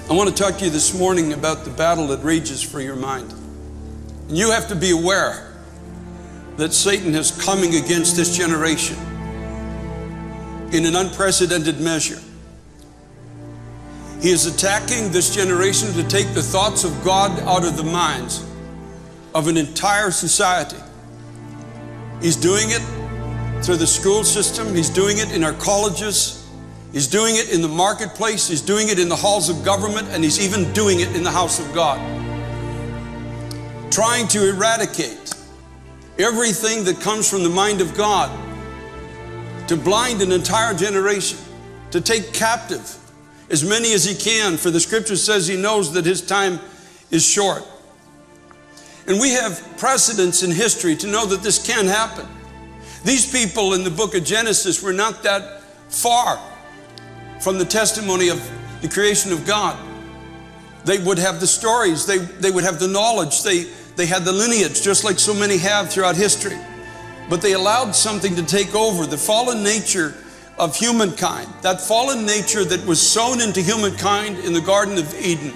I want to talk to you this morning about the battle that rages for your mind. And you have to be aware that Satan is coming against this generation in an unprecedented measure. He is attacking this generation to take the thoughts of God out of the minds of an entire society. He's doing it through the school system. He's doing it in our colleges. He's doing it in the marketplace. He's doing it in the halls of government. And he's even doing it in the house of God. Trying to eradicate everything that comes from the mind of God, to blind an entire generation, to take captive as many as he can, for the scripture says he knows that his time is short. And we have precedents in history to know that this can happen. These people in the book of Genesis were not that far from the testimony of the creation of God. They would have the stories, they would have the knowledge, they had the lineage, just like so many have throughout history. But they allowed something to take over, the fallen nature of humankind, that fallen nature that was sown into humankind in the Garden of Eden,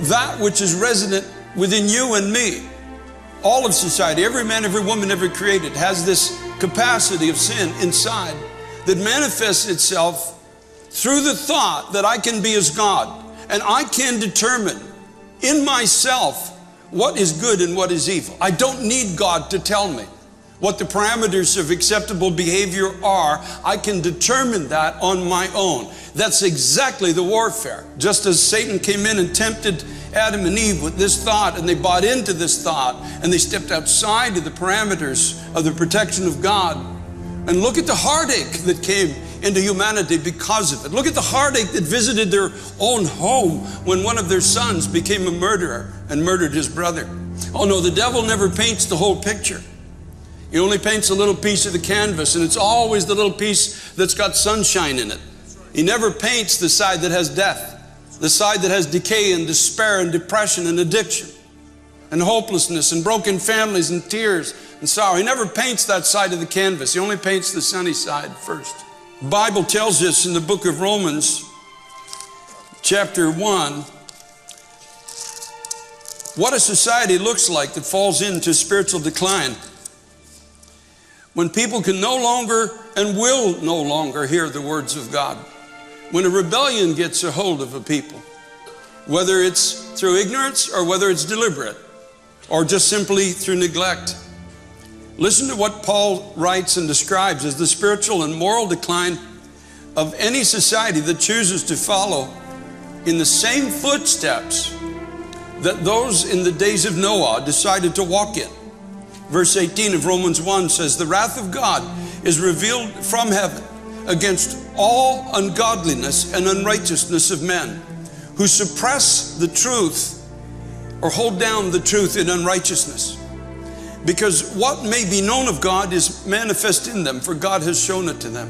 that which is resident within you and me. All of society, every man, every woman ever created has this capacity of sin inside that manifests itself through the thought that I can be as God, and I can determine in myself what is good and what is evil. I don't need God to tell me what the parameters of acceptable behavior are. I can determine that on my own. That's exactly the warfare. Just as Satan came in and tempted Adam and Eve with this thought, and they bought into this thought, and they stepped outside of the parameters of the protection of God. And look at the heartache that came into humanity because of it. Look at the heartache that visited their own home when one of their sons became a murderer and murdered his brother. Oh no, the devil never paints the whole picture. He only paints a little piece of the canvas, and it's always the little piece that's got sunshine in it. He never paints the side that has death, the side that has decay and despair and depression and addiction and hopelessness and broken families and tears and sorrow. He never paints that side of the canvas. He only paints the sunny side first. The Bible tells us in the book of Romans, chapter 1, what a society looks like that falls into spiritual decline. When people can no longer and will no longer hear the words of God. When a rebellion gets a hold of a people, whether it's through ignorance or whether it's deliberate or just simply through neglect. Listen to what Paul writes and describes as the spiritual and moral decline of any society that chooses to follow in the same footsteps that those in the days of Noah decided to walk in. Verse 18 of Romans 1 says, the wrath of God is revealed from heaven against all ungodliness and unrighteousness of men who suppress the truth or hold down the truth in unrighteousness. Because what may be known of God is manifest in them, for God has shown it to them.